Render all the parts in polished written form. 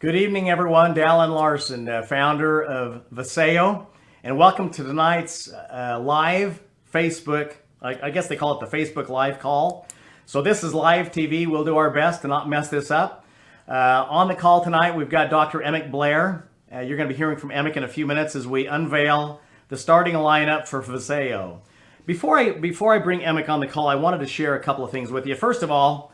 Good evening, everyone. Dallin Larson, founder of Vasayo, and welcome to tonight's live Facebook. I guess they call it the Facebook live call. So this is live TV. We'll do our best to not mess this up. On the call tonight, we've got Dr. Emick Blair. You're going to be hearing from Emick in a few minutes as we unveil the starting lineup for Vasayo. Before I bring Emick on the call, I wanted to share a couple of things with you. First of all,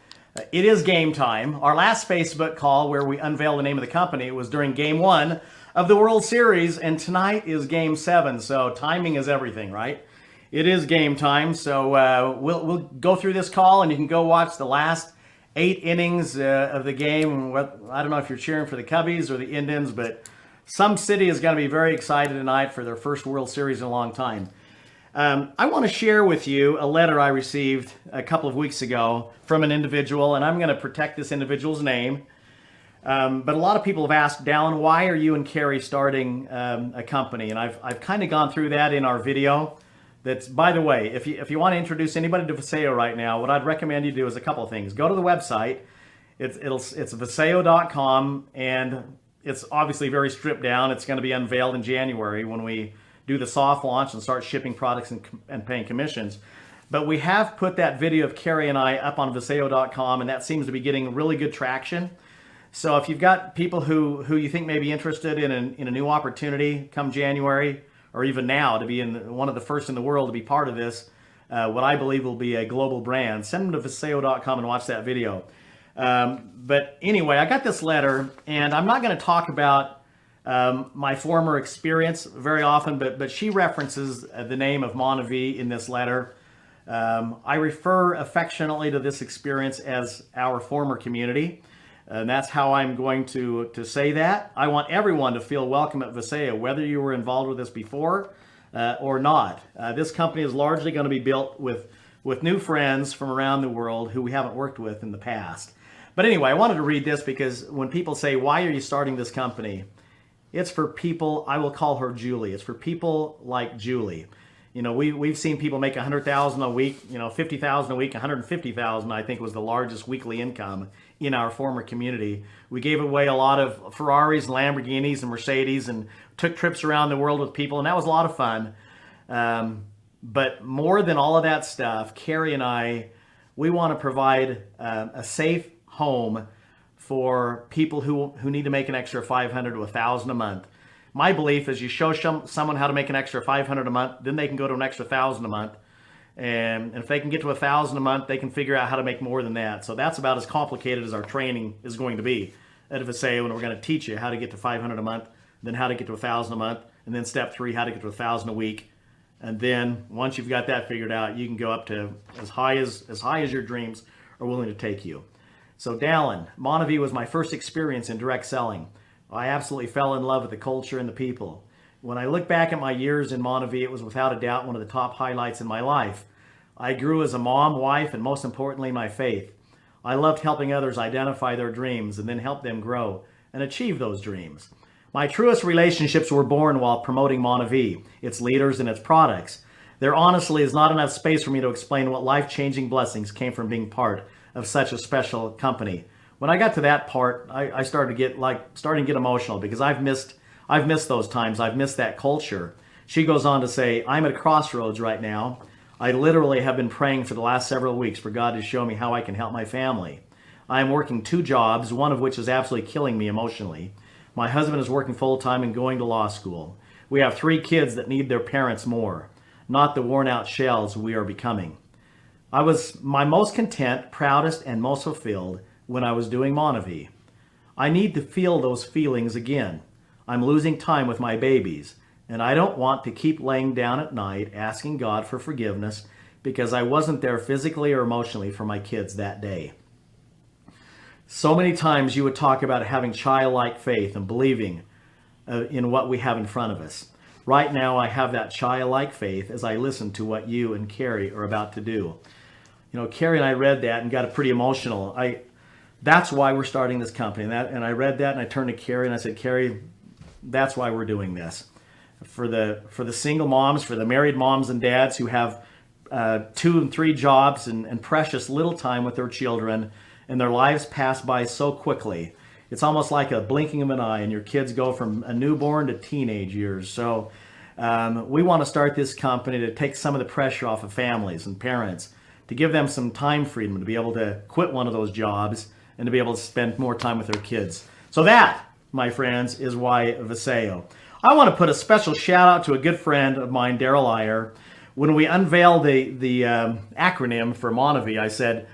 it is game time. Our last Facebook call where we unveiled the name of the company was during Game 1 of the World Series, and tonight is Game 7, so timing is everything, right? It is game time, so we'll go through this call, and you can go watch the last 8 innings of the game. I don't know if you're cheering for the Cubbies or the Indians, but some city is going to be very excited tonight for their first World Series in a long time. I want to share with you a letter I received a couple of weeks ago from an individual, and I'm going to protect this individual's name. But a lot of people have asked, Dallin, why are you and Carrie starting a company? And I've kind of gone through that in our video. That's, by the way, if you want to introduce anybody to Vasayo right now, what I'd recommend you do is a couple of things. Go to the website. It's vasayo.com, and it's obviously very stripped down. It's going to be unveiled in January when we do the soft launch and start shipping products and paying commissions. But we have put that video of Carrie and I up on Vasayo.com, and that seems to be getting really good traction. So if you've got people who you think may be interested in a new opportunity come January, or even now to be one of the first in the world to be part of this, what I believe will be a global brand, send them to Vasayo.com and watch that video. But anyway, I got this letter, and I'm not going to talk about my former experience very often, but she references the name of Monavie in this letter. I refer affectionately to this experience as our former community, and that's how I'm going to say that. I want everyone to feel welcome at Vasayo, whether you were involved with this before or not. This company is largely going to be built with new friends from around the world who we haven't worked with in the past. But anyway, I wanted to read this because when people say, why are you starting this company? It's for people, I will call her Julie. It's for people like Julie. You know, we've seen people make $100,000 a week, $50,000 a week, $150,000 I think was the largest weekly income in our former community. We gave away a lot of Ferraris, Lamborghinis, and Mercedes, and took trips around the world with people, and that was a lot of fun. But more than all of that stuff, Carrie and I, we want to provide a safe home for people who need to make an extra $500 to $1,000 a month. My belief is you show someone how to make an extra $500 a month, then they can go to an extra $1,000 a month. And if they can get to $1,000 a month, they can figure out how to make more than that. So that's about as complicated as our training is going to be at Vasayo, and we're going to teach you how to get to $500 a month, then how to get to $1,000 a month, and then step 3, how to get to $1,000 a week. And then once you've got that figured out, you can go up to as high as your dreams are willing to take you. So Dallin, Monavie was my first experience in direct selling. I absolutely fell in love with the culture and the people. When I look back at my years in Monavie, it was without a doubt one of the top highlights in my life. I grew as a mom, wife, and most importantly, my faith. I loved helping others identify their dreams and then help them grow and achieve those dreams. My truest relationships were born while promoting Monavie, its leaders, and its products. There honestly is not enough space for me to explain what life-changing blessings came from being part of such a special company. When I got to that part, I started to get emotional because I've missed those times. I've missed that culture. She goes on to say, I'm at a crossroads right now. I literally have been praying for the last several weeks for God to show me how I can help my family. I am working 2 jobs, one of which is absolutely killing me emotionally. My husband is working full-time and going to law school. We have 3 kids that need their parents more, not the worn-out shells we are becoming. I was my most content, proudest, and most fulfilled when I was doing Monavie. I need to feel those feelings again. I'm losing time with my babies, and I don't want to keep laying down at night asking God for forgiveness because I wasn't there physically or emotionally for my kids that day. So many times you would talk about having childlike faith and believing in what we have in front of us. Right now, I have that childlike faith as I listen to what you and Carrie are about to do. Carrie and I read that and got pretty emotional. That's why we're starting this company. And I read that and I turned to Carrie and I said, Carrie, that's why we're doing this. For the single moms, for the married moms and dads who have 2 and 3 jobs and precious little time with their children, and their lives pass by so quickly. It's almost like a blinking of an eye, and your kids go from a newborn to teenage years. So we want to start this company to take some of the pressure off of families and parents, to give them some time freedom to be able to quit one of those jobs and to be able to spend more time with their kids. So that, my friends, is why Vasayo. I want to put a special shout out to a good friend of mine, Daryl Iyer. When we unveiled the acronym for Monavie, I said,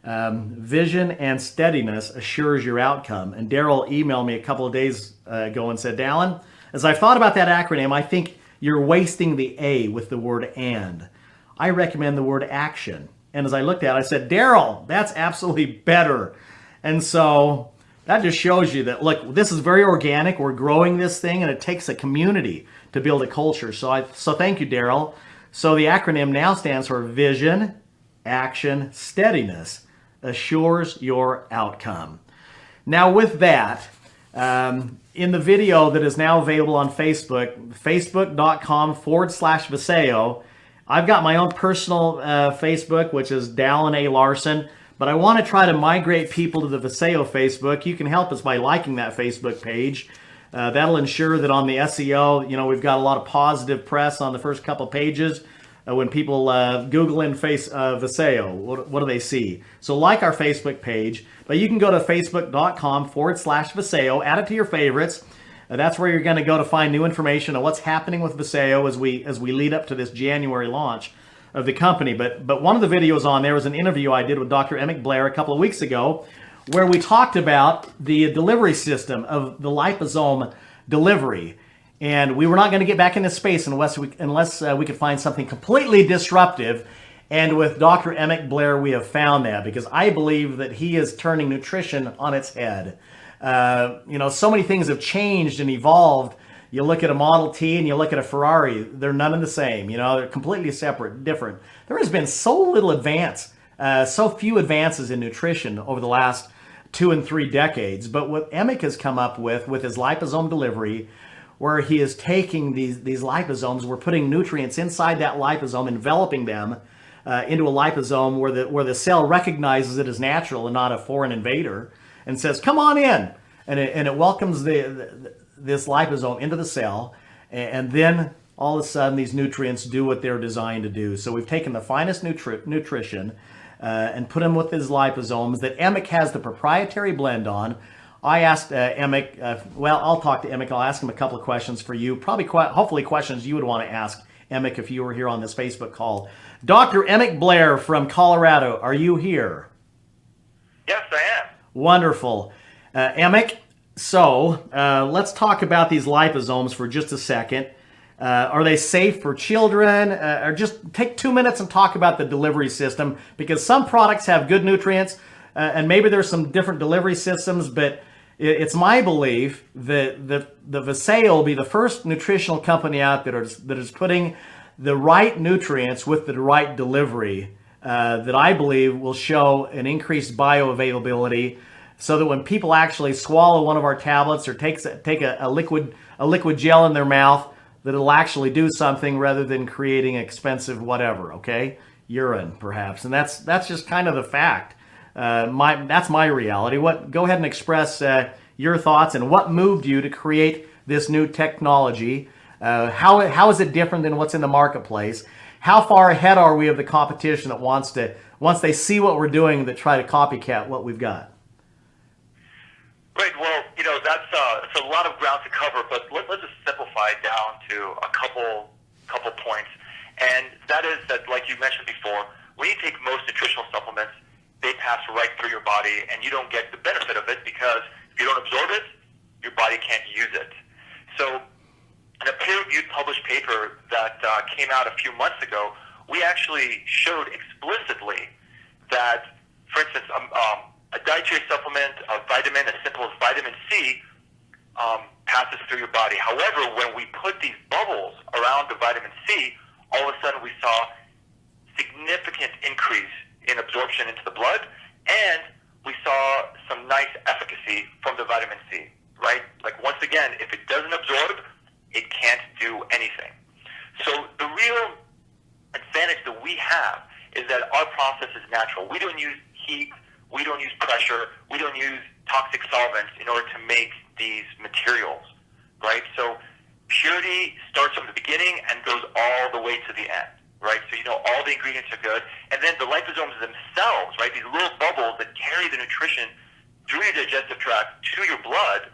vision and steadiness assures your outcome. And Daryl emailed me a couple of days ago and said, Dallin, as I've thought about that acronym, I think you're wasting the A with the word and. I recommend the word action. And as I looked at it, I said, Daryl, that's absolutely better. And so that just shows you that, look, this is very organic. We're growing this thing, and it takes a community to build a culture. So thank you, Daryl. So the acronym now stands for Vision, Action, Steadiness assures your outcome. Now with that, in the video that is now available on Facebook, facebook.com/Vasayo, I've got my own personal Facebook, which is Dallin A. Larson, but I want to try to migrate people to the Vasayo Facebook. You can help us by liking that Facebook page. That'll ensure that on the SEO, we've got a lot of positive press on the first couple pages. When people Google in Vasayo, what do they see? So like our Facebook page, but you can go to facebook.com/Vasayo, add it to your favorites. That's where you're going to go to find new information on what's happening with Vasayo as we lead up to this January launch of the company. But one of the videos on there was an interview I did with Dr. Emmett Blair a couple of weeks ago, where we talked about the delivery system of the liposome delivery. And we were not going to get back into space unless we could find something completely disruptive. And with Dr. Emmett Blair, we have found that, because I believe that he is turning nutrition on its head. So many things have changed and evolved. You look at a Model T and you look at a Ferrari, they're none of the same. They're completely separate, different. There has been so little advance, so few advances in nutrition over the last 2 and 3 decades. But what Emmett has come up with his liposome delivery, where he is taking these liposomes, we're putting nutrients inside that liposome, enveloping them into a liposome where the cell recognizes it as natural and not a foreign invader, and says, come on in. And it welcomes this liposome into the cell, and then all of a sudden these nutrients do what they're designed to do. So we've taken the finest nutrition and put them with his liposomes that Emmett has the proprietary blend on. I asked Emmett, I'll talk to Emmett. I'll ask him a couple of questions for you, hopefully questions you would want to ask Emmett if you were here on this Facebook call. Dr. Emmett Blair from Colorado, are you here? Yes, I am. Wonderful. Emmett, so let's talk about these liposomes for just a second. Are they safe for children? Or just take 2 minutes and talk about the delivery system, because some products have good nutrients, and maybe there's some different delivery systems, but it's my belief that the Vasayo will be the first nutritional company out there that is putting the right nutrients with the right delivery that I believe will show an increased bioavailability, so that when people actually swallow one of our tablets or take a liquid gel in their mouth, that it'll actually do something rather than creating expensive whatever, okay? Urine, perhaps. And that's just kind of the fact. That's my reality. Go ahead and express your thoughts and what moved you to create this new technology. How is it different than what's in the marketplace? How far ahead are we of the competition that once they see what we're doing, that try to copycat what we've got? Great. Well, that's a lot of ground to cover, but let's just simplify it down to a couple points. And that is that, like you mentioned before, when you take most nutritional supplements, they pass right through your body, and you don't get the benefit of it, because if you don't absorb it, your body can't use it. So in a peer-reviewed published paper that came out a few months ago, we actually showed explicitly that, for instance, a dietary supplement, a vitamin as simple as vitamin C, passes through your body. However, when we put these bubbles around the vitamin C, all of a sudden we saw significant increase in absorption into the blood, and we saw some nice efficacy from the vitamin C, right? Like, once again, if it doesn't absorb, it can't do anything. So the real advantage that we have is that our process is natural. We don't use heat, We don't use pressure. We don't use toxic solvents in order to make these materials, right? So purity starts from the beginning and goes all the way to the end, right? So you know all the ingredients are good. And then the liposomes themselves, right, these little bubbles that carry the nutrition through your digestive tract to your blood,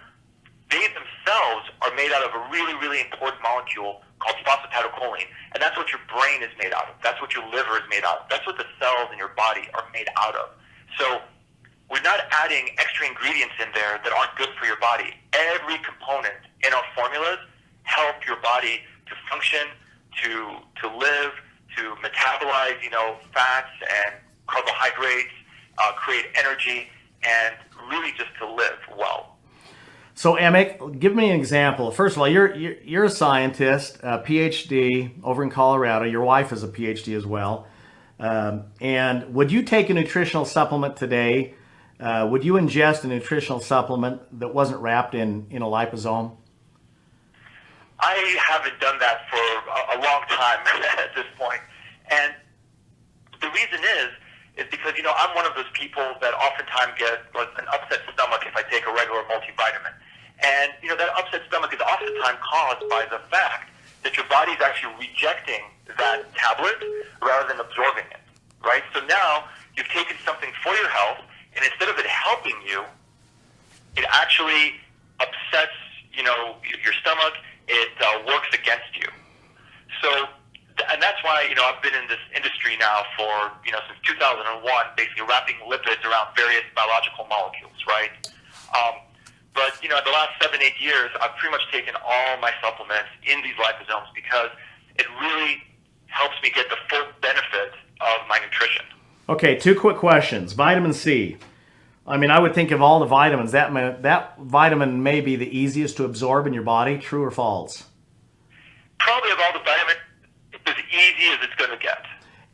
they themselves are made out of a really, really important molecule called phosphatidylcholine. And that's what your brain is made out of. That's what your liver is made out of. That's what the cells in your body are made out of. So we're not adding extra ingredients in there that aren't good for your body. Every component in our formulas help your body to function, to live, to metabolize, fats and carbohydrates, create energy, and really just to live well. So Emick, give me an example. First of all, you're a scientist, a PhD over in Colorado. Your wife is a PhD as well. And would you take a nutritional supplement today? Would you ingest a nutritional supplement that wasn't wrapped in a liposome? I haven't done that for a long time at this point. And the reason is because, I'm one of those people that oftentimes get an upset stomach if I take a regular multivitamin. And, that upset stomach is oftentimes caused by the fact that your body is actually rejecting that tablet rather than absorbing it, right? So now you've taken something for your health, and instead of it helping you, it actually upsets, your stomach. It works against you. So, and that's why, I've been in this industry now for, since 2001, basically wrapping lipids around various biological molecules, right? But, the last 7-8 years, I've pretty much taken all my supplements in these liposomes because it really helps me get the full benefit of my nutrition. Okay, 2 quick questions. Vitamin C. I mean, I would think of all the vitamins, that vitamin may be the easiest to absorb in your body. True or false? Probably of all the vitamins, it's as easy as it's going to get.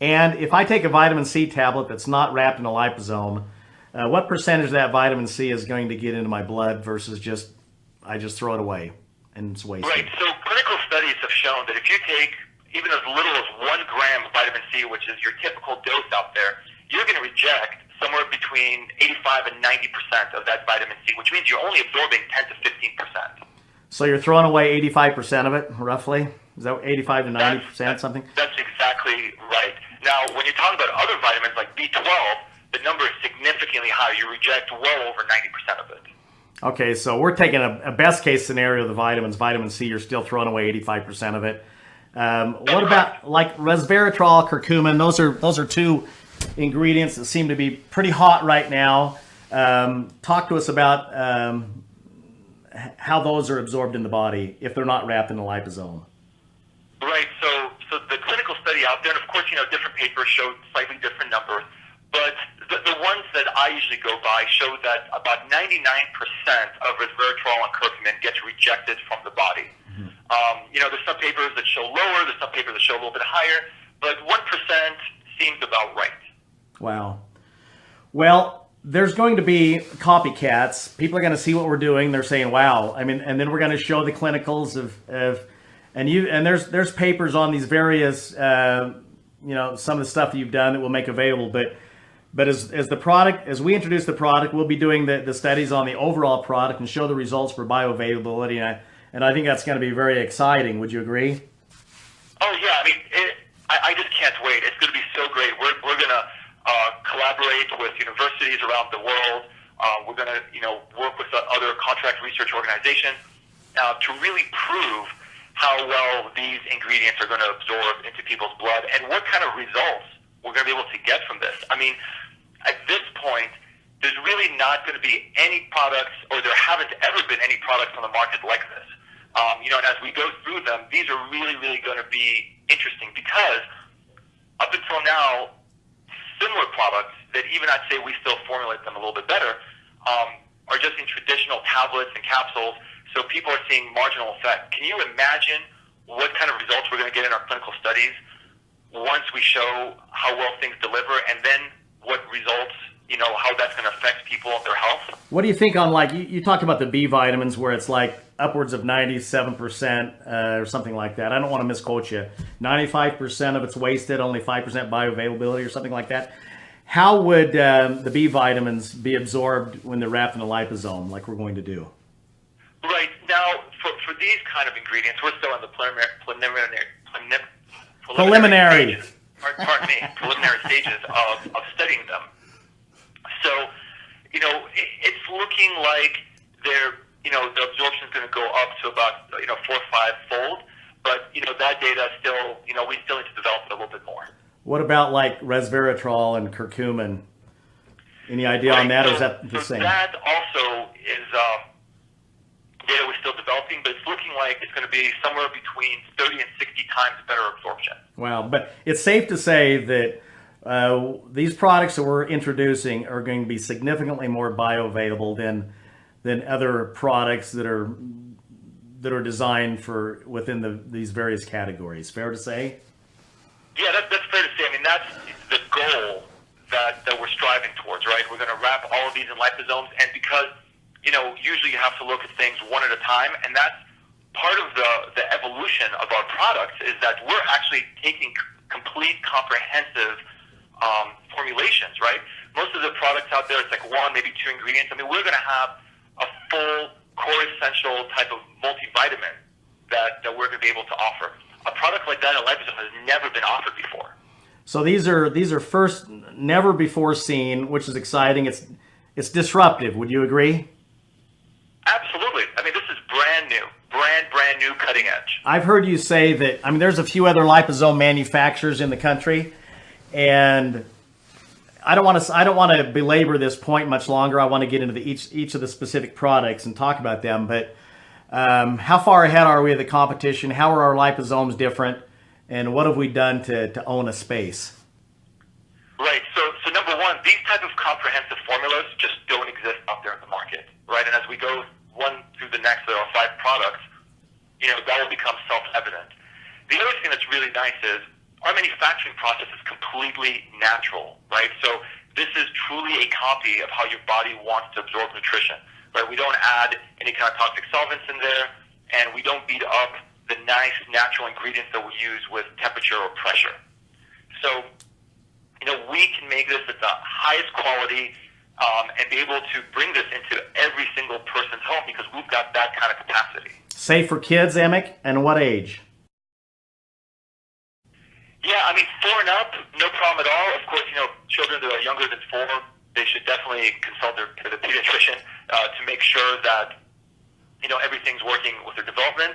And if I take a vitamin C tablet that's not wrapped in a liposome, what percentage of that vitamin C is going to get into my blood versus I just throw it away and it's wasted? Right. So clinical studies have shown that if you take even as little as 1 gram of vitamin C, which is your typical dose out there, you're going to reject somewhere between 85 and 90% of that vitamin C, which means you're only absorbing 10 to 15%. So you're throwing away 85% of it, roughly? Is that 85 to 90%, something? That's exactly right. Now, when you're talking about other vitamins like B12, the number is significantly higher. You reject well over 90% of it. Okay, so we're taking a best case scenario of the vitamins. Vitamin C, you're still throwing away 85% of it. What about like resveratrol, curcumin? Those are 2 ingredients that seem to be pretty hot right now. Talk to us about how those are absorbed in the body if they're not wrapped in a liposome. Right. So the clinical study out there, and of course, different papers show slightly different numbers, but the ones that I usually go by show that about 99% of resveratrol and curcumin gets rejected from the body. Mm-hmm. There's some papers that show lower, there's some papers that show a little bit higher, but 1% seems about right. Wow. Well, there's going to be copycats. People are going to see what we're doing. They're saying, "Wow!" I mean, and then we're going to show the clinicals and there's papers on these various, some of the stuff that you've done that we'll make available. But as we introduce the product, we'll be doing the studies on the overall product and show the results for bioavailability. And I think that's going to be very exciting. Would you agree? Oh yeah, I mean, I just can't wait. It's going to be so great. We're going to collaborate with universities around the world. We're going to, work with other contract research organizations to really prove how well these ingredients are going to absorb into people's blood and what kind of results we're going to be able to get from this. I mean, at this point, there's really not going to be any products, or there haven't ever been any products on the market like this. And as we go through them, these are really, really going to be interesting because up until now, similar products that even I'd say we still formulate them a little bit better are just in traditional tablets and capsules, so people are seeing marginal effect. Can you imagine what kind of results we're going to get in our clinical studies once we show how well things deliver, and then what results, how that's going to affect people and their health? What do you think on, like, you talked about the B vitamins where it's like upwards of 97% or something like that. I don't want to misquote you. 95% of it's wasted, only 5% bioavailability or something like that. How would the B vitamins be absorbed when they're wrapped in a liposome, like we're going to do? Right. Now, for these kind of ingredients, we're still in the Preliminary. stages, pardon me, preliminary stages of studying them. So, it's looking like the absorption is going to go up to about 4 or 5 fold, but that data still we still need to develop it a little bit more. What about like resveratrol and curcumin? Any idea on that, or is that the same? That also is data we're still developing, but it's looking like it's going to be somewhere between 30 and 60 times better absorption. Wow, but it's safe to say that these products that we're introducing are going to be significantly more bioavailable than other products that are designed for within these various categories. Fair to say? Yeah, that's fair to say. I mean, that's the goal that we're striving towards, right? We're going to wrap all of these in liposomes, and because usually you have to look at things one at a time, and that's part of the evolution of our products is that we're actually taking complete, comprehensive formulations, right? Most of the products out there, it's like 1, maybe 2 ingredients. I mean, we're going to have a full core essential type of multivitamin that we're going to be able to offer. A product like that in liposome has never been offered before. So these are first, never before seen, which is exciting. It's disruptive. Would you agree? Absolutely. I mean, this is brand new, brand new, cutting edge. I've heard you say that. I mean, there's a few other liposome manufacturers in the country, and I don't want to belabor this point much longer. I want to get into each of the specific products and talk about them. But how far ahead are we of the competition? How are our liposomes different? And what have we done to own a space? Right. So number one, these type of comprehensive formulas just don't exist out there in the market, right? And as we go one through the next, there are 5 products, that will become self-evident. The other thing that's really nice is our manufacturing process is completely natural, right? So this is truly a copy of how your body wants to absorb nutrition, right? We don't add any kind of toxic solvents in there, and we don't beat up the nice natural ingredients that we use with temperature or pressure. So, we can make this at the highest quality and be able to bring this into every single person's home because we've got that kind of capacity. Safe for kids, Emick, and what age? Yeah, I mean, 4 and up, no problem at all. Of course, children that are younger than 4, they should definitely consult the pediatrician to make sure that, everything's working with their development.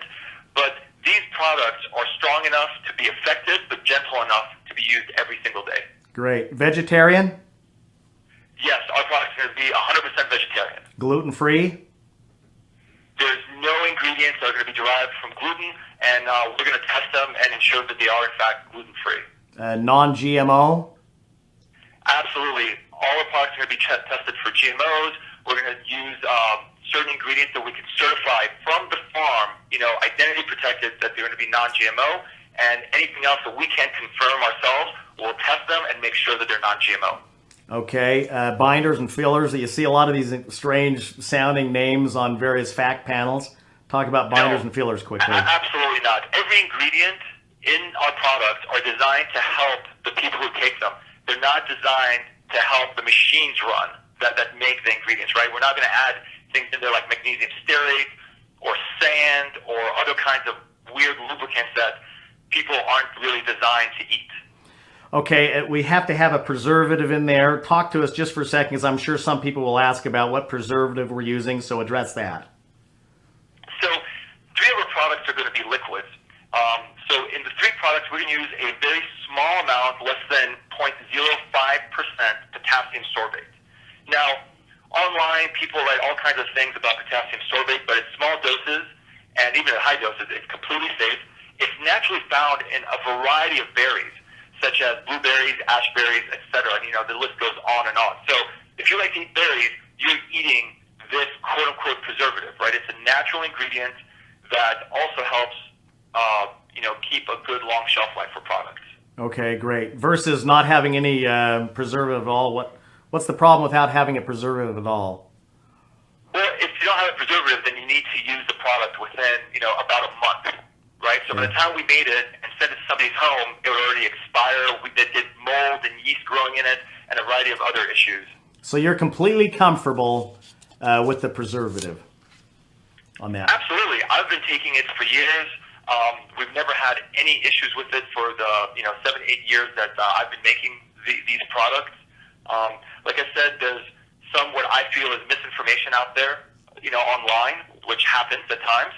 But these products are strong enough to be effective, but gentle enough to be used every single day. Great. Vegetarian? Yes, our products are going to be 100% vegetarian. Gluten-free? There's no ingredients that are going to be derived from gluten, and we're going to test them and ensure that they are, in fact, gluten-free. Non-GMO? Absolutely. All our products are going to be tested for GMOs. We're going to use certain ingredients that we can certify from the farm, identity protected, that they're going to be non-GMO, and anything else that we can't confirm ourselves, we'll test them and make sure that they're non-GMO. Okay. Binders and fillers. You see a lot of these strange sounding names on various fact panels. Talk about binders and fillers quickly. Absolutely not. Every ingredient in our products are designed to help the people who take them. They're not designed to help the machines run that make the ingredients, right? We're not going to add things in there like magnesium stearate or sand or other kinds of weird lubricants that people aren't really designed to eat. Okay, we have to have a preservative in there. Talk to us just for a second, because I'm sure some people will ask about what preservative we're using, so address that. So 3 of our products are going to be liquids. So in the 3 products, we're going to use a very small amount, less than 0.05% potassium sorbate. Now, online, people write all kinds of things about potassium sorbate, but at small doses, and even at high doses, it's completely safe. It's naturally found in a variety of berries, such as blueberries, ashberries, etc. And, the list goes on and on. So if you like to eat berries, you're eating this quote-unquote preservative, right? It's a natural ingredient that also helps, keep a good long shelf life for products. Okay, great. Versus not having any preservative at all. What's the problem without having a preservative at all? Well, if you don't have a preservative, then you need to use the product within, about a month, right? So by the time we made it and sent it to somebody's home, It would already expire. That did mold and yeast growing in it, and a variety of other issues. So you're completely comfortable with the preservative on that? Absolutely. I've been taking it for years. We've never had any issues with it for the 7, 8 years that I've been making these products. Like I said, there's some what I feel is misinformation out there, online, which happens at times.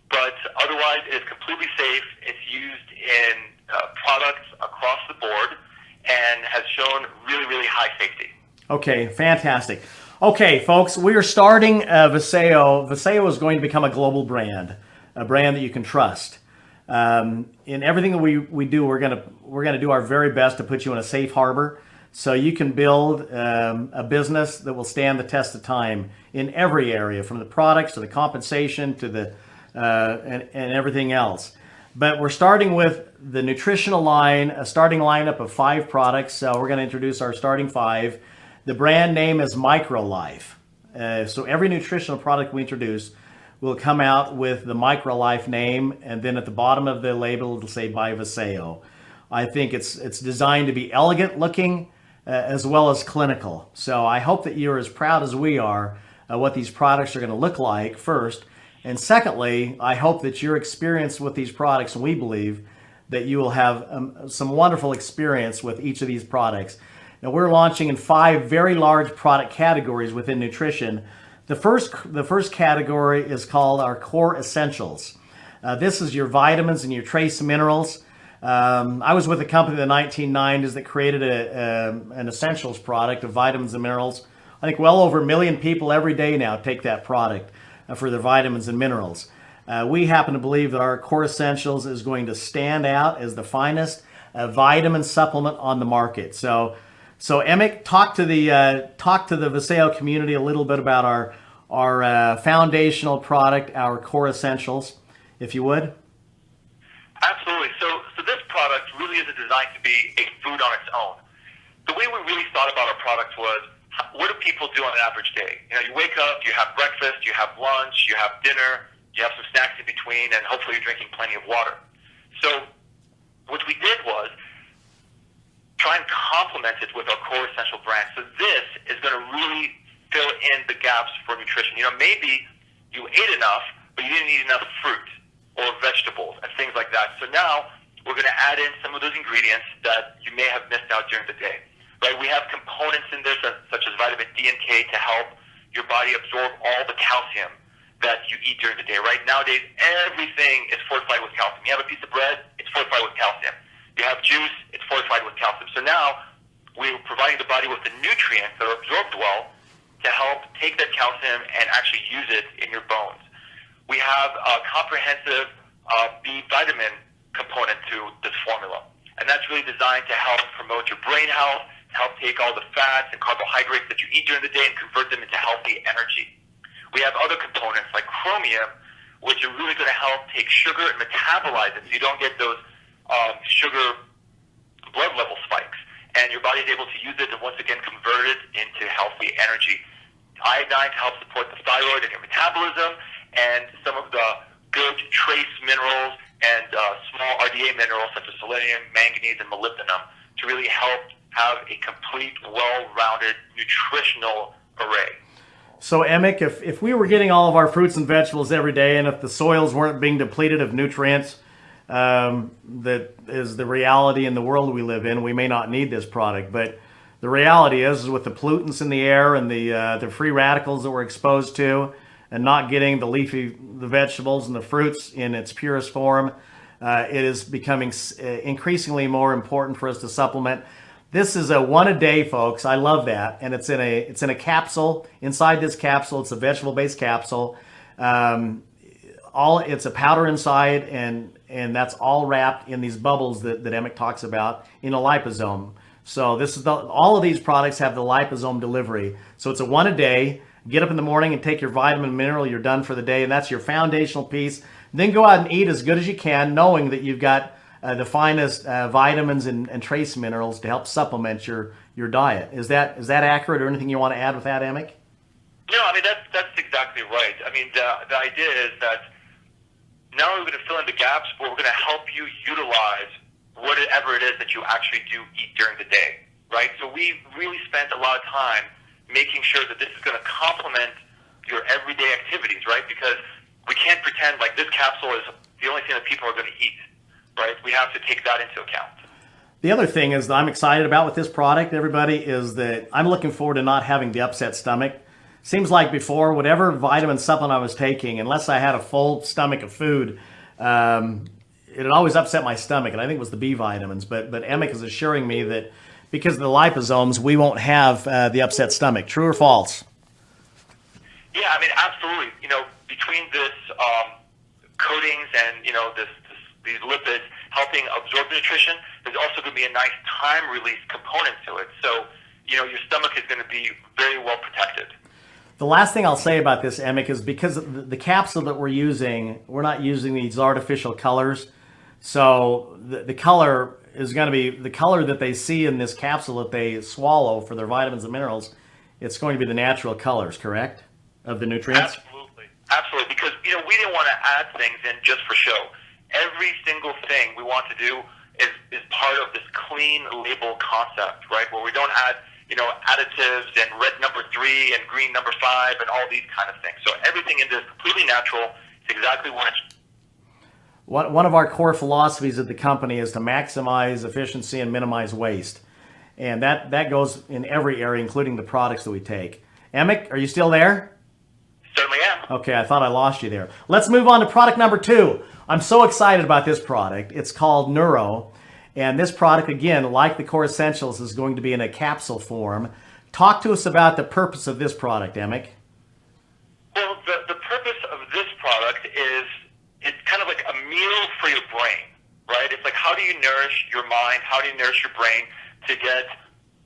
But otherwise, it is completely safe. It's used in products across the board and has shown really, really high safety. Okay, fantastic. Okay, folks, we are starting Vasayo. Vasayo is going to become a global brand, a brand that you can trust. In everything that we do, we're gonna do our very best to put you in a safe harbor, so you can build a business that will stand the test of time in every area, from the products to the compensation to the and everything else. But we're starting with the nutritional line, a starting lineup of 5 products. So we're going to introduce our starting 5. The brand name is MicroLife. So every nutritional product we introduce will come out with the MicroLife name, and then at the bottom of the label it'll say by Vasayo. I think it's designed to be elegant looking as well as clinical. So I hope that you're as proud as we are what these products are going to look like first. And secondly, I hope that your experience with these products, and we believe that you will have some wonderful experience with each of these products. Now, we're launching in 5 very large product categories within nutrition. The first category is called our Core Essentials. This is your vitamins and your trace minerals. I was with a company in the 1990s that created an essentials product of vitamins and minerals. I think well over 1 million people every day now take that product for their vitamins and minerals. We happen to believe that our Core Essentials is going to stand out as the finest vitamin supplement on the market. So Emick, talk to the Vasayo community a little bit about our foundational product, our Core Essentials, if you would. Absolutely. So this product really is designed to be a food on its own. The way we really thought about our product was, what do people do on an average day? You wake up, you have breakfast, you have lunch, you have dinner, you have some snacks in between, and hopefully you're drinking plenty of water. So what we did was try and complement it with our Core Essential brand. So this is going to really fill in the gaps for nutrition. Maybe you ate enough, but you didn't eat enough fruit or vegetables and things like that. So now we're going to add in some of those ingredients that you may have missed out during the day. Right? We have components in this such as vitamin D and K to help your body absorb all the calcium that you eat during the day. Right? Nowadays, everything is fortified with calcium. You have a piece of bread, it's fortified with calcium. You have juice, it's fortified with calcium. So now we're providing the body with the nutrients that are absorbed well to help take that calcium and actually use it in your bones. We have a comprehensive B vitamin component to this formula, and that's really designed to help promote your brain health, help take all the fats and carbohydrates that you eat during the day and convert them into healthy energy. We have other components like chromium, which are really going to help take sugar and metabolize it so you don't get those sugar blood level spikes, and your body is able to use it and once again convert it into healthy energy. Iodine to help support the thyroid and your metabolism, and some of the good trace minerals and small RDA minerals such as selenium, manganese, and molybdenum to really help have a complete, well-rounded nutritional array. So Emick, if we were getting all of our fruits and vegetables every day, and if the soils weren't being depleted of nutrients, that is the reality in the world we live in, we may not need this product. But the reality is with the pollutants in the air and the free radicals that we're exposed to, and not getting the vegetables and the fruits in its purest form, it is becoming increasingly more important for us to supplement. This is a 1 a day, folks. I love that, and it's in a capsule. Inside this capsule, it's a vegetable-based capsule. It's a powder inside, and that's all wrapped in these bubbles that Emick talks about in a liposome. So all of these products have the liposome delivery. So it's a 1 a day. Get up in the morning and take your vitamin and mineral. You're done for the day, and that's your foundational piece. Then go out and eat as good as you can, knowing that you've got the finest vitamins and trace minerals to help supplement your diet. Is that accurate, or anything you want to add with that, Emick? No, I mean that's exactly right. I mean the idea is that now we're going to fill in the gaps, but we're going to help you utilize whatever it is that you actually do eat during the day, right? So we really spent a lot of time making sure that this is going to complement your everyday activities, right? Because we can't pretend like this capsule is the only thing that people are going to eat, right? We have to take that into account. The other thing is that I'm excited about with this product, everybody, is that I'm looking forward to not having the upset stomach. Seems like before, whatever vitamin supplement I was taking, unless I had a full stomach of food, it had always upset my stomach, and I think it was the B vitamins. But Emic is assuring me that because of the liposomes, we won't have the upset stomach. True or false? Yeah, I mean, absolutely. You know, between this coatings and, you know, these lipids helping absorb nutrition, there's also going to be a nice time release component to it. So, you know, your stomach is going to be very well protected. The last thing I'll say about this, Emic, is because the capsule that we're using, we're not using these artificial colors. So the color is going to be the color that they see in this capsule that they swallow for their vitamins and minerals. It's going to be the natural colors, correct, of the nutrients? Absolutely. Absolutely. Because, you know, we didn't want to add things in just for show. Every single thing we want to do is part of this clean label concept, right? Where we don't add, you know, additives and red number 3 and green number 5 and all these kind of things. So everything in this is completely natural. It's exactly what it's. One of our core philosophies at the company is to maximize efficiency and minimize waste. And that goes in every area, including the products that we take. Emic, are you still there? Certainly am. Okay, I thought I lost you there. Let's move on to product number 2. I'm so excited about this product. It's called Neuro. And this product, again, like the Core Essentials, is going to be in a capsule form. Talk to us about the purpose of this product, Emic. Well, the purpose of this product is it's kind of like a meal for your brain, right? It's like, how do you nourish your mind? How do you nourish your brain to get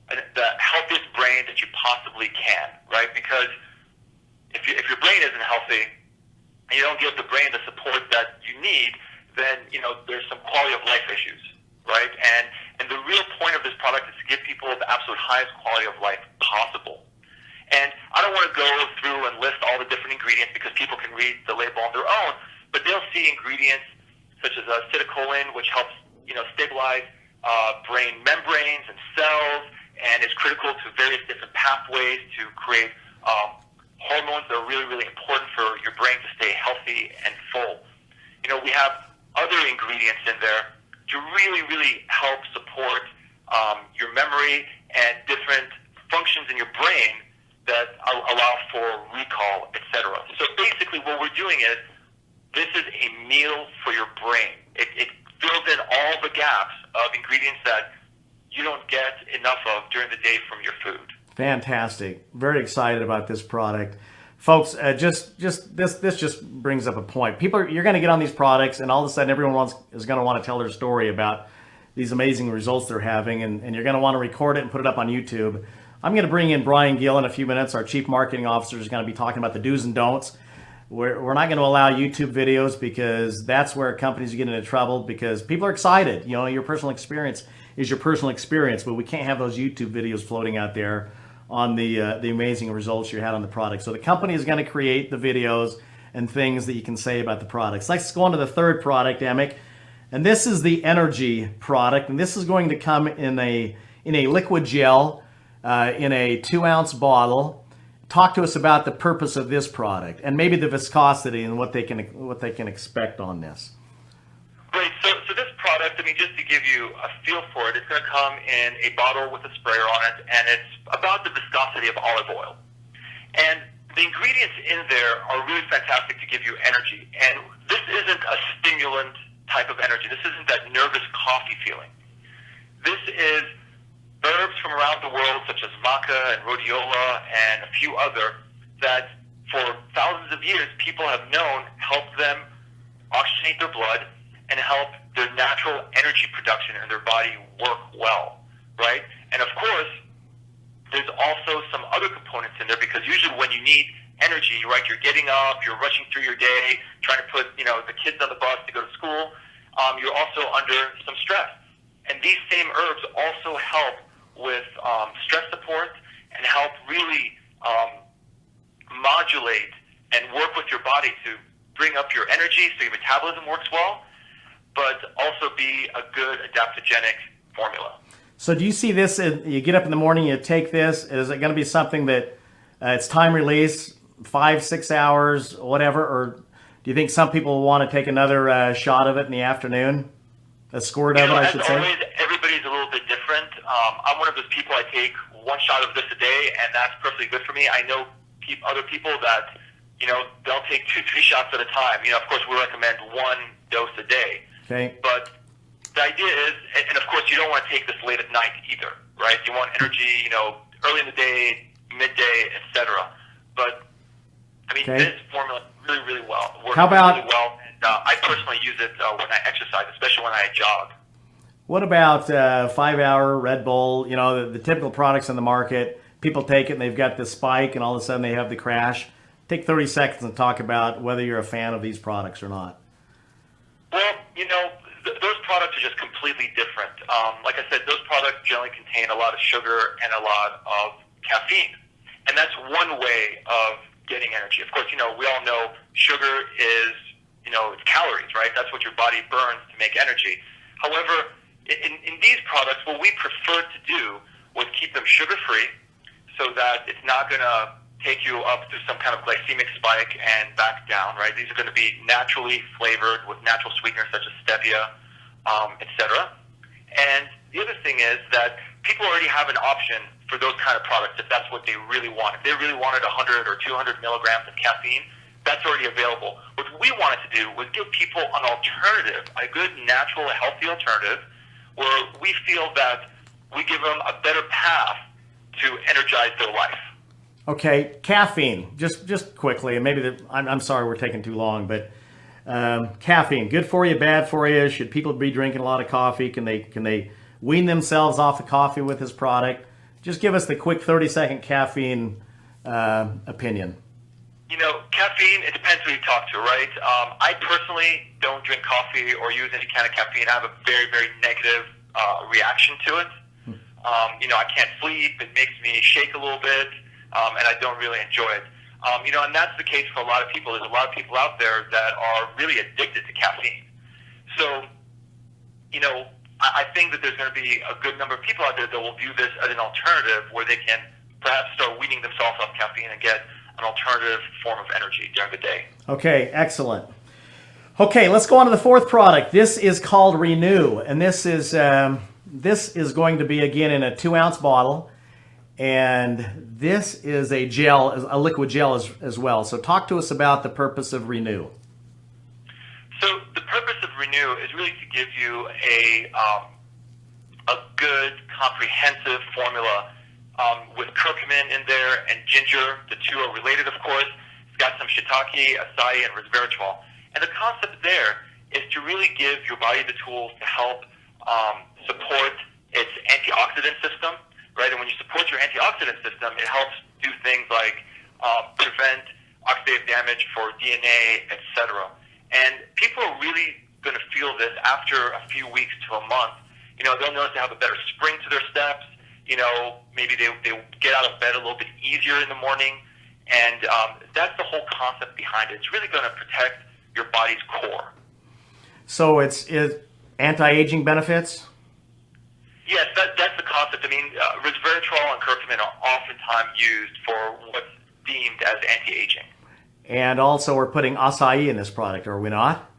the healthiest brain that you possibly can, right? Because if your brain isn't healthy and you don't give the brain the support that you need, then, you know, there's some quality of life issues, right? And the real point of this product is to give people the absolute highest quality of life possible. And I don't want to go through and list all the different ingredients because people can read the label on their own, but they'll see ingredients such as acetylcholine, which helps, you know, stabilize brain membranes and cells, and is critical to various different pathways to create hormones that are really, really important for your brain to stay healthy and full. You know, we have other ingredients in there to really, really help support your memory and different functions in your brain that allow for recall, etc. So basically what we're doing is this is a meal for your brain. It fills in all the gaps of ingredients that you don't get enough of during the day from your food. Fantastic. Very excited about this product. Folks, this just brings up a point. You're going to get on these products, and all of a sudden everyone is going to want to tell their story about these amazing results they're having, and you're going to want to record it and put it up on YouTube. I'm going to bring in Brian Gill in a few minutes. Our Chief Marketing Officer is going to be talking about the do's and don'ts. We're not going to allow YouTube videos because that's where companies get into trouble, because people are excited. You know, your personal experience is your personal experience, but we can't have those YouTube videos floating out there on the amazing results you had on the product. So the company is going to create the videos and things that you can say about the products. Let's go on to the third product, Emic. And this is the Energy product, and this is going to come in a liquid gel in a 2-ounce bottle. Talk to us about the purpose of this product and maybe the viscosity and what they can expect on this. Great. So this product, I mean, just to give you a feel for it, it's going to come in a bottle with a sprayer on it, and it's about the viscosity of olive oil. And the ingredients in there are really fantastic to give you energy. And this isn't a stimulant type of energy. This isn't that nervous coffee feeling. This is herbs from around the world, such as maca and rhodiola and a few other, that for thousands of years people have known help them oxygenate their blood and help their natural energy production in their body work well, right? And of course, there's also some other components in there, because usually when you need energy, right, you're getting up, you're rushing through your day, trying to put, you know, the kids on the bus to go to school, you're also under some stress. And these same herbs also help with stress support and help really modulate and work with your body to bring up your energy so your metabolism works well. but also be a good adaptogenic formula. So do you see this, you get up in the morning, you take this, is it going to be something that it's time release, 5-6 hours, whatever, or do you think some people will want to take another shot of it in the afternoon? A squirt of it, I should say? Always, everybody's a little bit different. I'm one of those people, I take one shot of this a day, and that's perfectly good for me. I know other people that, they'll take 2-3 shots at a time. Of course, we recommend one dose a day. Okay. But the idea is, and of course, you don't want to take this late at night either, right? You want energy, early in the day, midday, etc. But I mean, this formula really, really well works really well, and I personally use it when I exercise, especially when I jog. What about 5-hour Red Bull? The typical products on the market. People take it and they've got this spike, and all of a sudden they have the crash. Take 30 seconds and talk about whether you're a fan of these products or not. Well, those products are just completely different. Like I said, those products generally contain a lot of sugar and a lot of caffeine. And that's one way of getting energy. Of course, we all know sugar is, it's calories, right? That's what your body burns to make energy. However, in these products, what we prefer to do was keep them sugar-free so that it's not going to take you up to some kind of glycemic spike and back down, right? These are going to be naturally flavored with natural sweeteners such as stevia, etc. And the other thing is that people already have an option for those kind of products if that's what they really want. If they really wanted 100 or 200 milligrams of caffeine, that's already available. What we wanted to do was give people an alternative, a good, natural, healthy alternative, where we feel that we give them a better path to energize their life. Okay, caffeine. Just quickly, and maybe I'm sorry we're taking too long, but caffeine, good for you, bad for you? Should people be drinking a lot of coffee? Can they wean themselves off the coffee with this product? Just give us the quick 30-second caffeine opinion. Caffeine, it depends who you talk to, right? I personally don't drink coffee or use any kind of caffeine. I have a very, very negative reaction to it. I can't sleep. It makes me shake a little bit, and I don't really enjoy it. And that's the case for a lot of people. There's a lot of people out there that are really addicted to caffeine. So, I think that there's going to be a good number of people out there that will view this as an alternative where they can perhaps start weaning themselves off caffeine and get an alternative form of energy during the day. Okay, excellent. Okay, let's go on to the fourth product. This is called Renew, and this is going to be, again, in a 2-ounce bottle, and this is a gel, a liquid gel as well. So talk to us about the purpose of Renew. So the purpose of Renew is really to give you a good, comprehensive formula with curcumin in there and ginger. The two are related, of course. It's got some shiitake, acai, and resveratrol. And the concept there is to really give your body the tools to help support its antioxidant system, right? And when you support your antioxidant system, it helps do things like prevent oxidative damage for DNA, etc. And people are really going to feel this after a few weeks to a month. They'll notice they have a better spring to their steps. Maybe they get out of bed a little bit easier in the morning. And that's the whole concept behind it. It's really going to protect your body's core. So it's anti-aging benefits? Yes, that's the concept. I mean, resveratrol and curcumin are oftentimes used for what's deemed as anti-aging. And also we're putting acai in this product, are we not?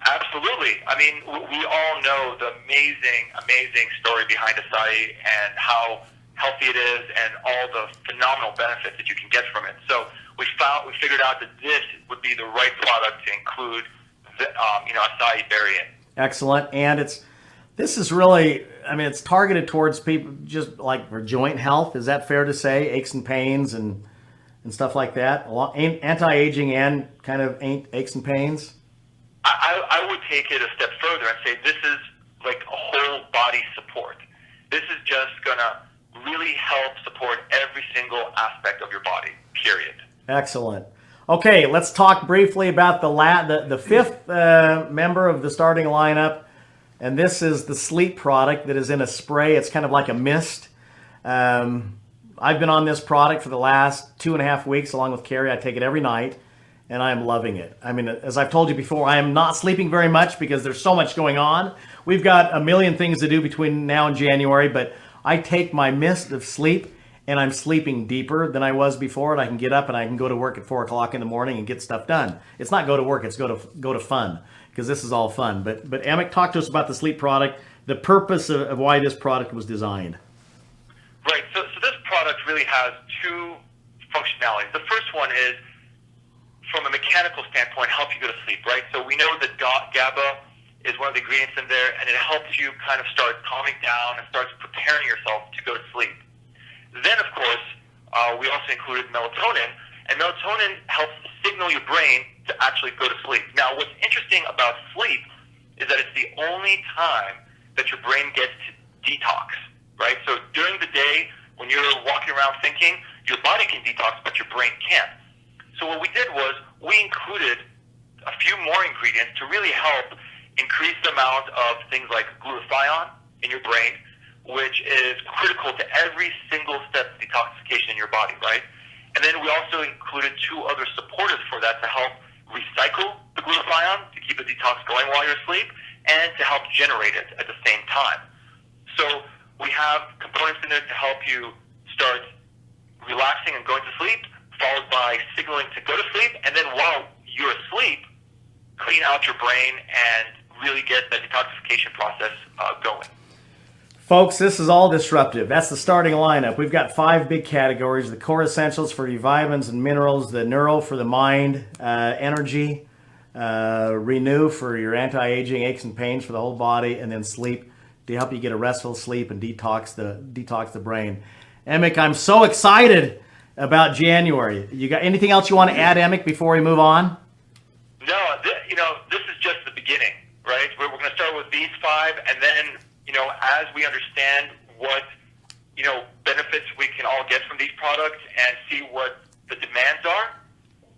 Absolutely. I mean, we all know the amazing story behind acai and how healthy it is and all the phenomenal benefits that you can get from it. So we figured out that this would be the right product to include acai berry in. Excellent. And this is really, it's targeted towards people just like for joint health. Is that fair to say? Aches and pains and stuff like that? Anti-aging and kind of aches and pains? I would take it a step further and say this is like a whole body support. This is just going to really help support every single aspect of your body, period. Excellent. Okay, let's talk briefly about the fifth member of the starting lineup. And this is the sleep product that is in a spray. It's kind of like a mist. I've been on this product for the last 2.5 weeks along with Carrie. I take it every night. and I am loving it. I mean, as I've told you before, I am not sleeping very much because there's so much going on. We've got a million things to do between now and January, but I take my mist of sleep and I'm sleeping deeper than I was before, and I can get up and I can go to work at 4 o'clock in the morning and get stuff done. It's not go to work, it's go to fun, because this is all fun. But Amick, talk to us about the sleep product, the purpose of why this product was designed. Right, so this product really has two functionalities. The first one is, from a mechanical standpoint, help you go to sleep, right? So we know that GABA is one of the ingredients in there, and it helps you kind of start calming down and starts preparing yourself to go to sleep. Then, of course, we also included melatonin, and melatonin helps signal your brain to actually go to sleep. Now, what's interesting about sleep is that it's the only time that your brain gets to detox, right? So during the day, when you're walking around thinking, your body can detox, but your brain can't. So what we did was we included a few more ingredients to really help increase the amount of things like glutathione in your brain, which is critical to every single step of detoxification in your body, right? And then we also included two other supporters for that to help recycle the glutathione, to keep the detox going while you're asleep, and to help generate it at the same time. So we have components in there to help you start relaxing and going to sleep, followed by signaling to go to sleep, and then while you're asleep, clean out your brain and really get the detoxification process going. Folks, this is all disruptive. That's the starting lineup. We've got 5 big categories: the core essentials for your vitamins and minerals, the neuro for the mind, energy, renew for your anti-aging aches and pains for the whole body, and then sleep to help you get a restful sleep and detox the brain. Amick, I'm so excited about January. You got anything else you want to add, Amick, before we move on? No, this is just the beginning, right? We're going to start with these 5, and then, as we understand what, benefits we can all get from these products and see what the demands are,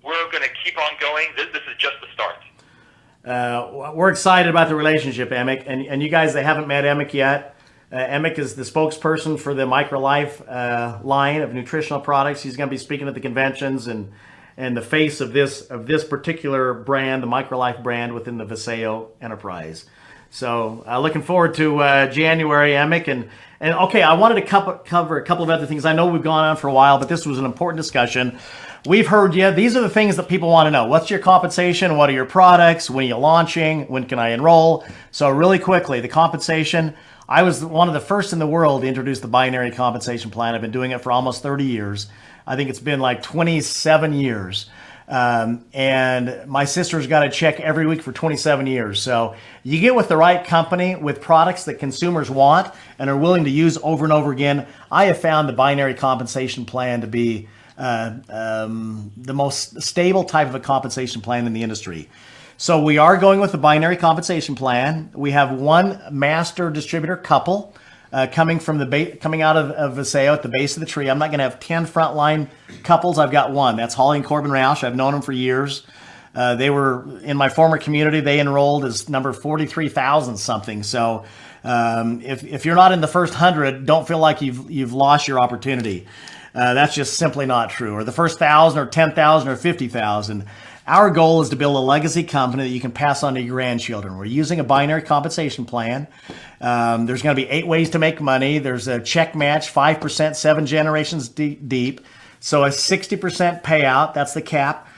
we're going to keep on going. This is just the start. We're excited about the relationship, Amick, and you guys that haven't met Amick yet, Amick is the spokesperson for the MicroLife line of nutritional products. He's going to be speaking at the conventions and the face of this particular brand, the MicroLife brand within the Vasayo enterprise. So looking forward to January, Amick. And okay, I wanted to cover a couple of other things. I know we've gone on for a while, but this was an important discussion. We've heard you. These are the things that people want to know. What's your compensation? What are your products? When are you launching? When can I enroll? So really quickly, the compensation. I was one of the first in the world to introduce the binary compensation plan. I've been doing it for almost 30 years. I think it's been like 27 years. And my sister's got a check every week for 27 years. So you get with the right company with products that consumers want and are willing to use over and over again. I have found the binary compensation plan to be the most stable type of a compensation plan in the industry. So we are going with the binary compensation plan. We have one master distributor couple coming out of Vasayo at the base of the tree. I'm not going to have 10 frontline couples. I've got one. That's Holly and Corbin Roush. I've known them for years. They were in my former community. They enrolled as number 43,000 something. So if you're not in the first 100, don't feel like you've lost your opportunity. That's just simply not true. Or the first 1,000 or 10,000 or 50,000. Our goal is to build a legacy company that you can pass on to your grandchildren. We're using a binary compensation plan. There's going to be 8 ways to make money. There's a check match, 5%, 7 generations deep. So a 60% payout. That's the cap.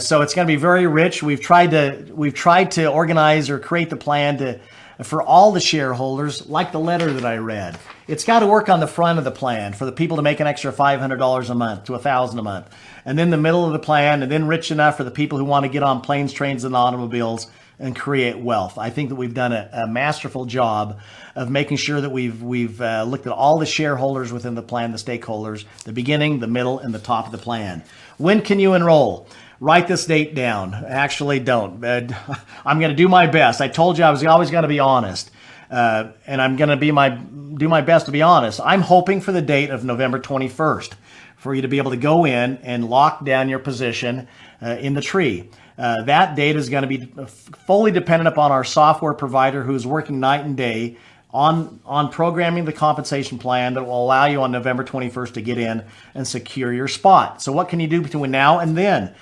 So it's going to be very rich. We've tried to organize or create the plan for all the shareholders, like the letter that I read. It's got to work on the front of the plan for the people to make an extra $500 a month to $1,000 a month. And then the middle of the plan, and then rich enough for the people who want to get on planes, trains, and automobiles and create wealth. I think that we've done a masterful job of making sure that we've looked at all the shareholders within the plan, the stakeholders, the beginning, the middle, and the top of the plan. When can you enroll? Write this date down. Actually, don't. I'm going to do my best. I told you I was always going to be honest, and I'm going to do my best to be honest. I'm hoping for the date of November 21st for you to be able to go in and lock down your position in the tree. That date is going to be fully dependent upon our software provider, who's working night and day on programming the compensation plan that will allow you on November 21st to get in and secure your spot. So what can you do between now and then?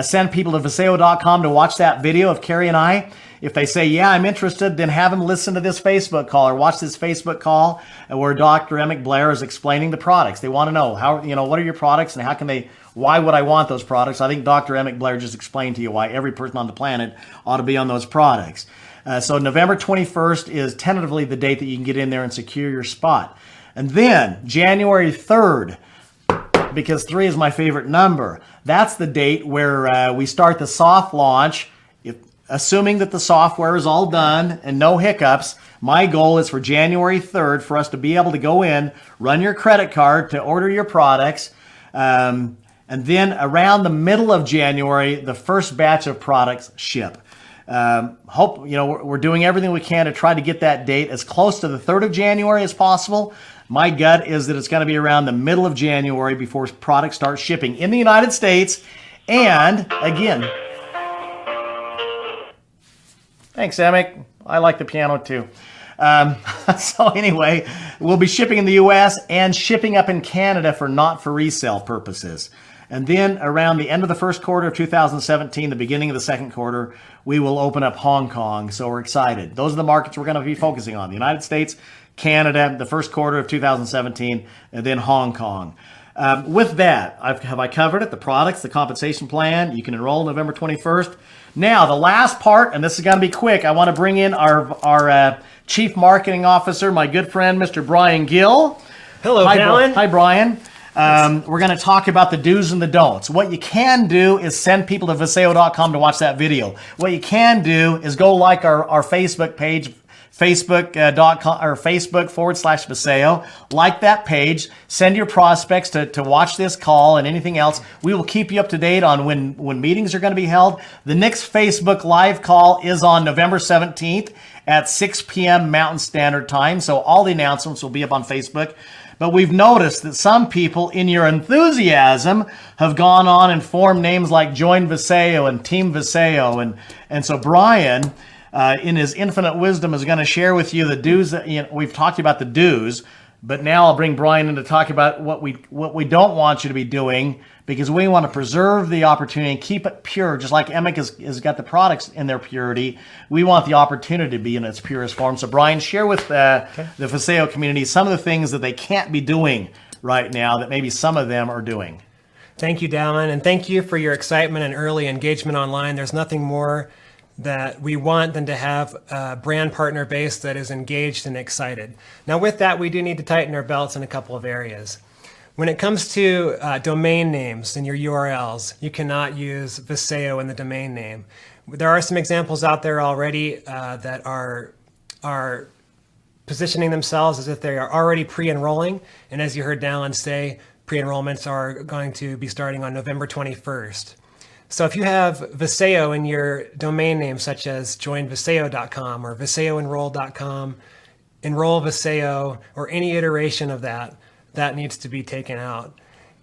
Send people to Vasayo.com to watch that video of Carrie and I. If they say, yeah, I'm interested, then have them listen to this Facebook call or watch this Facebook call where Dr. Emmett Blair is explaining the products. They want to know how, what are your products and how can they, why would I want those products? I think Dr. Emmett Blair just explained to you why every person on the planet ought to be on those products. So November 21st is tentatively the date that you can get in there and secure your spot. And then January 3rd, because 3 is my favorite number, that's the date where we start the soft launch. Assuming that the software is all done and no hiccups, my goal is for January 3rd for us to be able to go in, run your credit card to order your products, and then around the middle of January, the first batch of products ship. We're doing everything we can to try to get that date as close to the 3rd of January as possible. My gut is that it's going to be around the middle of January before products start shipping in the United States. And again, thanks, Emick. I like the piano too. So anyway, we'll be shipping in the U.S. and shipping up in Canada for not for resale purposes. And then around the end of the first quarter of 2017, the beginning of the second quarter, we will open up Hong Kong. So we're excited. Those are the markets we're going to be focusing on. The United States, Canada, the first quarter of 2017, and then Hong Kong. With that, have I covered it? The products, the compensation plan. You can enroll November 21st. Now, the last part, and this is going to be quick, I want to bring in our Chief Marketing Officer, my good friend, Mr. Brian Gill. Hello, Alan. Hi, Brian. We're going to talk about the do's and the don'ts. What you can do is send people to Vasayo.com to watch that video. What you can do is go like our Facebook page, Facebook.com or Facebook/Vasayo. Like that page. Send your prospects to watch this call and anything else. We will keep you up to date on when meetings are going to be held. The next Facebook live call is on November 17th at 6 p.m. Mountain Standard Time. So all the announcements will be up on Facebook. But we've noticed that some people, in your enthusiasm, have gone on and formed names like Join Vasayo and Team Vasayo. And so Brian, in his infinite wisdom, is going to share with you the do's. We've talked about the do's, but now I'll bring Brian in to talk about what we don't want you to be doing, because we want to preserve the opportunity and keep it pure. Just like Emick has got the products in their purity, we want the opportunity to be in its purest form. So Brian, share with the Vasayo community some of the things that they can't be doing right now that maybe some of them are doing. Thank you, Dallin, and thank you for your excitement and early engagement online. There's nothing more that we want than to have a brand partner base that is engaged and excited. Now with that, we do need to tighten our belts in a couple of areas. When it comes to domain names and your URLs, you cannot use Vasayo in the domain name. There are some examples out there already that are positioning themselves as if they are already pre-enrolling. And as you heard Dallin say, pre-enrollments are going to be starting on November 21st. So if you have Vasayo in your domain name, such as joinvasayo.com or vasayoenroll.com, enroll Vasayo, or any iteration of that needs to be taken out.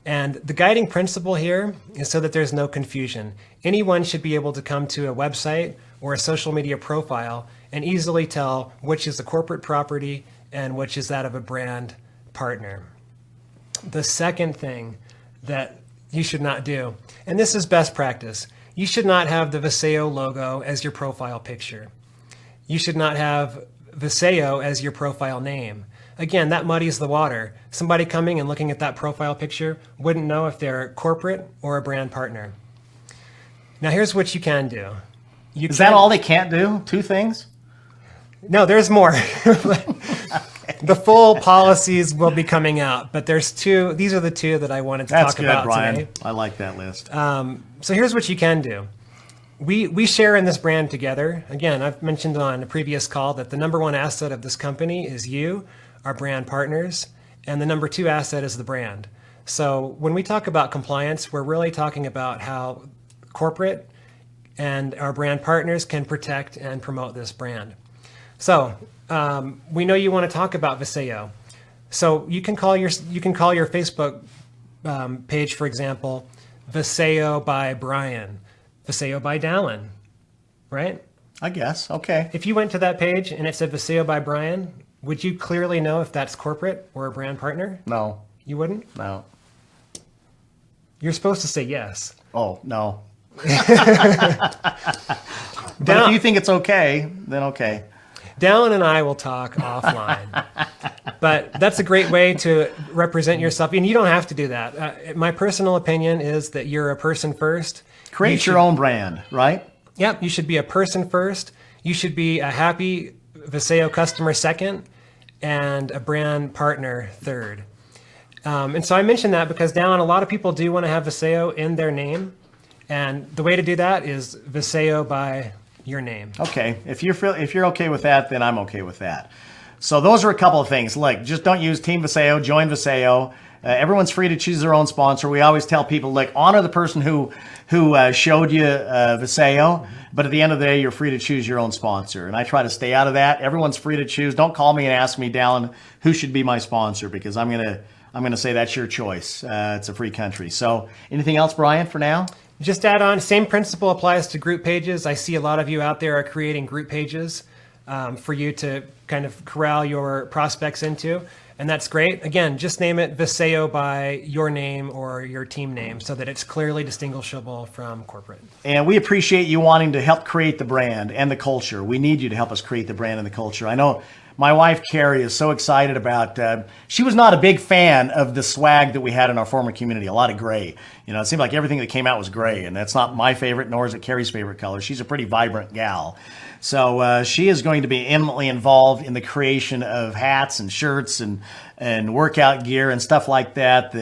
And the guiding principle here is so that there's no confusion. Anyone should be able to come to a website or a social media profile and easily tell which is a corporate property and which is that of a brand partner. The second thing that you should not do, and this is best practice, you should not have the Vasayo logo as your profile picture. You should not have Vasayo as your profile name. Again, that muddies the water. Somebody coming and looking at that profile picture wouldn't know if they're corporate or a brand partner. Now here's what you can do. Is that all they can't do? 2 things? No, there's more. The full policies will be coming out, but there's 2. These are the 2 that I wanted to talk about Brian. today. I like that list. So here's what you can do. We share in this brand together. Again, I've mentioned on a previous call that the number 1 asset of this company is you, our brand partners, and the number 2 asset is the brand. So when we talk about compliance, we're really talking about how corporate and our brand partners can protect and promote this brand. So we know you want to talk about Vasayo. So you can call your Facebook page, for example, Vasayo by Brian, Vasayo by Dallin, right? I guess. Okay. If you went to that page and it said Vasayo by Brian, would you clearly know if that's corporate or a brand partner? No, You wouldn't? no. You're supposed to say yes. Oh, no. But if you think it's okay, then okay. Dallin and I will talk offline. But that's a great way to represent yourself. And you don't have to do that. My personal opinion is that you're a person first. Create your own brand, right? Yep, you should be a person first. You should be a happy Vasayo customer second and a brand partner third. And so I mentioned that because Dallin, a lot of people do want to have Vasayo in their name. And the way to do that is Vasayo by your name. Okay, if you're okay with that, then I'm okay with that. So those are a couple of things. Look, just don't use Team Vasayo, join Vasayo. Everyone's free to choose their own sponsor. We always tell people, like, honor the person who showed you Vasayo, but at the end of the day, you're free to choose your own sponsor. And I try to stay out of that. Everyone's free to choose. Don't call me and ask me, Dallin, who should be my sponsor, because I'm gonna say that's your choice. It's a free country. So anything else, Brian, for now? Just add on, same principle applies to group pages. I see a lot of you out there are creating group pages for you to kind of corral your prospects into. And that's great. Again, just name it Vasayo by your name or your team name so that it's clearly distinguishable from corporate. And we appreciate you wanting to help create the brand and the culture. We need you to help us create the brand and the culture. I know my wife, Carrie, is so excited about, she was not a big fan of the swag that we had in our former community, a lot of gray. You know, it seemed like everything that came out was gray, and that's not my favorite, nor is it Carrie's favorite color. She's a pretty vibrant gal. So she is going to be intimately involved in the creation of hats and shirts and workout gear and stuff like that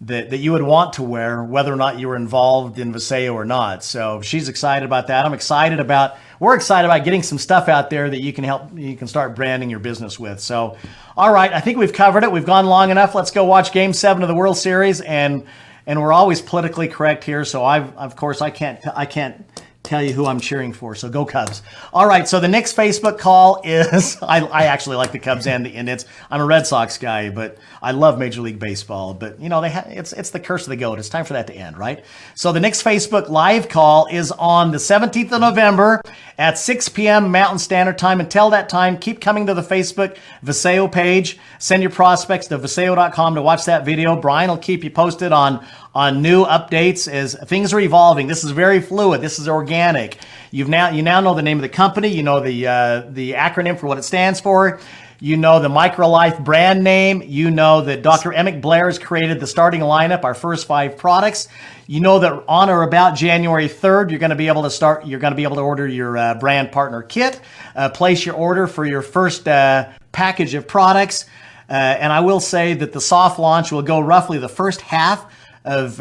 that you would want to wear, whether or not you were involved in Vasayo or not. So she's excited about that. We're excited about getting some stuff out there that you can start branding your business with. So, all right, I think we've covered it. We've gone long enough. Let's go watch Game 7 of the World Series, and we're always politically correct here. So of course I can't tell you who I'm cheering for. So go Cubs. All right. So the next Facebook call is, I actually like the Cubs and I'm a Red Sox guy, but I love Major League Baseball, but you know, it's the curse of the GOAT. It's time for that to end, right? So the next Facebook live call is on the 17th of November at 6 p.m. Mountain Standard Time. Until that time, keep coming to the Facebook Vasayo page. Send your prospects to Vasayo.com to watch that video. Brian will keep you posted on new updates as things are evolving. This is very fluid. This is organic. You now know the name of the company. You know the acronym for what it stands for. You know the MicroLife brand name. You know that Dr. Emmett Blair has created the starting lineup, our first 5 products. You know that on or about January 3rd, you're going to be able to order your brand partner kit, place your order for your first package of products. And I will say that the soft launch will go roughly the first half of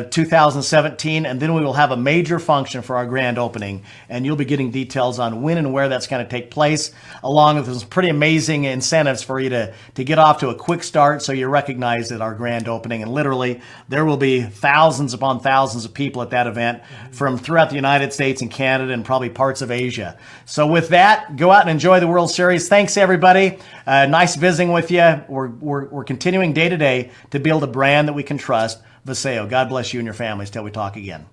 2017, and then we will have a major function for our grand opening, and you'll be getting details on when and where that's going to take place, along with some pretty amazing incentives for you to get off to a quick start so you're recognized at our grand opening. And literally there will be thousands upon thousands of people at that event from throughout the United States and Canada and probably parts of Asia. So with that, go out and enjoy the World Series. Thanks everybody. Nice visiting with you. We're continuing day to day to build a brand that we can trust. Vasayo. God bless you and your families till we talk again.